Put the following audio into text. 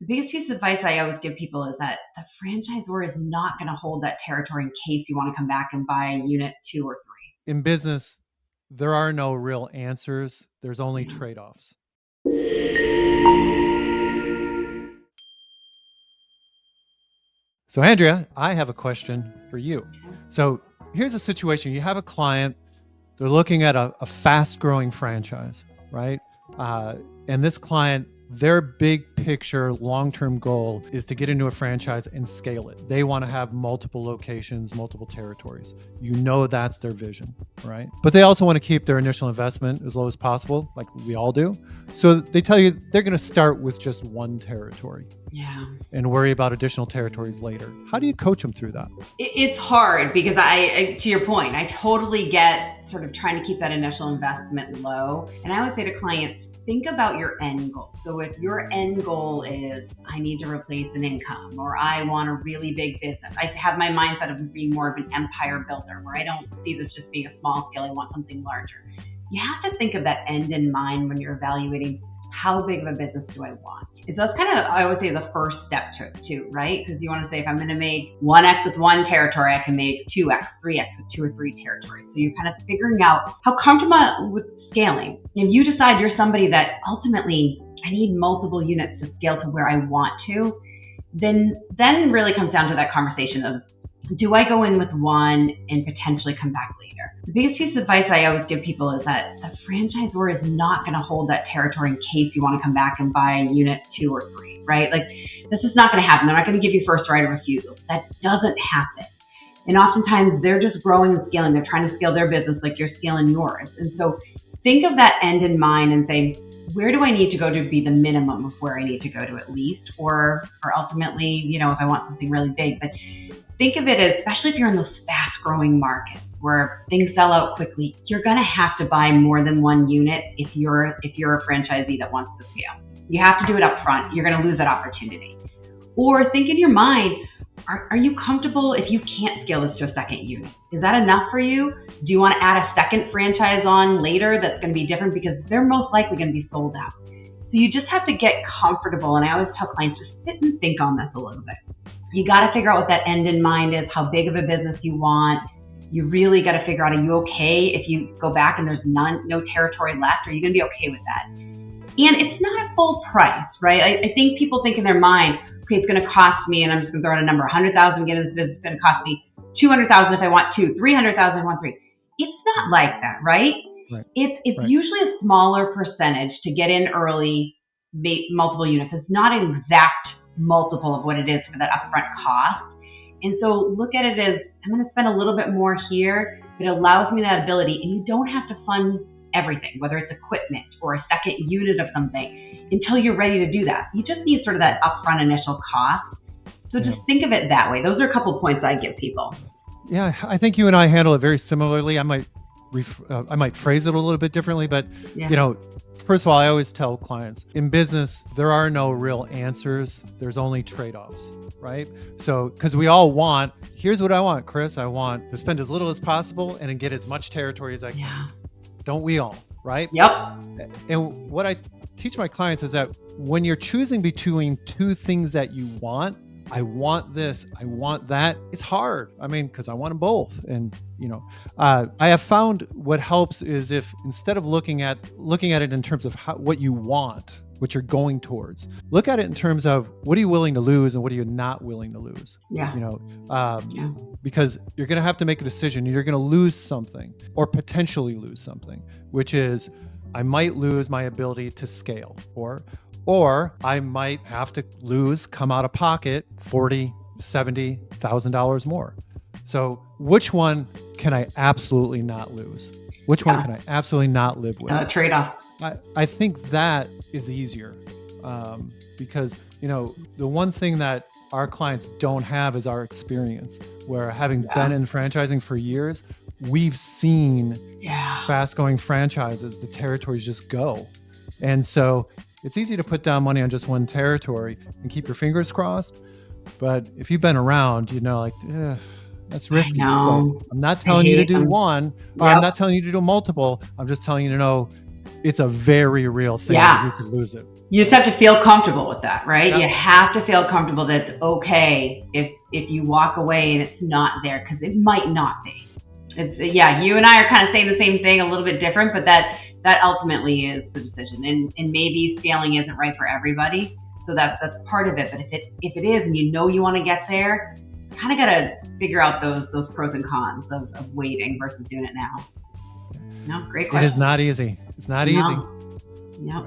The biggest piece of advice I always give people is that the franchisor is not going to hold that territory in case you want to come back and buy unit 2 or 3. In business, there are no real answers. There's only trade-offs. So Andrea, I have a question for you. So here's a situation. You have a client, they're looking at a fast-growing franchise, right? And this client, their big picture, long-term goal is to get into a franchise and scale it. They want to have multiple locations, multiple territories. You know that's their vision, right? But they also want to keep their initial investment as low as possible, like we all do. So they tell you they're going to start with just one territory. Yeah. And worry about additional territories later. How do you coach them through that? It's hard because I to your point, I totally get sort of trying to keep that initial investment low. And I would say to clients, think about your end goal. So if your end goal is, I need to replace an income, or I want a really big business, I have my mindset of being more of an empire builder, where I don't see this just being a small scale, I want something larger. You have to think of that end in mind when you're evaluating how big of a business do I want. And so that's kind of, I would say, the first step to it too, right? Because you want to say, if I'm going to make 1x with one territory, I can make 2x, 3x with 2 or 3 territories. So you're kind of figuring out how comfortable with scaling. If you decide you're somebody that ultimately, I need multiple units to scale to where I want to, then really comes down to that conversation of, do I go in with one and potentially come back later? The biggest piece of advice I always give people is that the franchisor is not going to hold that territory in case you want to come back and buy unit 2 or 3, right? Like, this is not going to happen. They're not going to give you first right of refusal. That doesn't happen. And oftentimes they're just growing and scaling. They're trying to scale their business like you're scaling yours. And so think of that end in mind and say, where do I need to go to be the minimum of where I need to go to at least, or ultimately, you know, if I want something really big. But think of it as, especially if you're in those fast growing markets where things sell out quickly, you're going to have to buy more than one unit if you're a franchisee that wants to scale. You have to do it up front. You're going to lose that opportunity. Or think in your mind, are you comfortable if you can't scale this to a second unit? Is that enough for you? Do you want to add a second franchise on later that's going to be different, because they're most likely going to be sold out? So you just have to get comfortable. And I always tell clients, just sit and think on this a little bit. You got to figure out what that end in mind is, how big of a business you want. You really got to figure out, are you okay if you go back and there's no territory left? Are you going to be okay with that? And it's not a full price, right? I think people think in their mind, okay, it's going to cost me, and I'm just going to throw out a number, $100,000 to get into this business. It's going to cost me $200,000 if I want 2, $300,000 if I want 3. It's not like that, right? Right. It's right. Usually a smaller percentage to get in early, multiple units. It's not an exact multiple of what it is for that upfront cost. And so look at it as, I'm going to spend a little bit more here, but it allows me that ability, and you don't have to fund everything, whether it's equipment or a second unit of something, until you're ready to do that. You just need sort of that upfront initial cost. So just think of it that way. Those are a couple of points I give people. Yeah, I think you and I handle it very similarly. I might phrase it a little bit differently, but you know, first of all, I always tell clients, in business, there are no real answers. There's only trade-offs, right? So, because we all want, here's what I want, Kris. I want to spend as little as possible and get as much territory as I can. Yeah. Don't we all, right? Yep. And what I teach my clients is that when you're choosing between two things that you want, I want this, I want that, it's hard. I mean, because I want them both. And, you know, I have found what helps is if, instead of looking at it in terms of what you want, what you're going towards, look at it in terms of what are you willing to lose and what are you not willing to lose? Yeah. You know, because you're going to have to make a decision. You're going to lose something, or potentially lose something, which is, I might lose my ability to scale, or I might have to come out of pocket $40,000, $70,000 more. So which one can I absolutely not lose? Which one can I absolutely not live with? Trade-off. I think that is easier, because, you know, the one thing that our clients don't have is our experience, where having been in franchising for years, we've seen fast-going franchises, the territories just go. And so it's easy to put down money on just one territory and keep your fingers crossed. But if you've been around, you know, like, that's risky. So I'm not telling you to do one, or I'm not telling you to do multiple. I'm just telling you to know it's a very real thing that you could lose it. You just have to feel comfortable with that, right? Yeah. You have to feel comfortable that it's okay if you walk away and it's not there, because it might not be. It's, yeah, you and I are kind of saying the same thing, a little bit different, but that ultimately is the decision. And maybe scaling isn't right for everybody, so that's part of it. But if it is, and you know you want to get there, you kind of got to figure out those pros and cons of waiting versus doing it now. No, great question. It is not easy. It's not easy. No.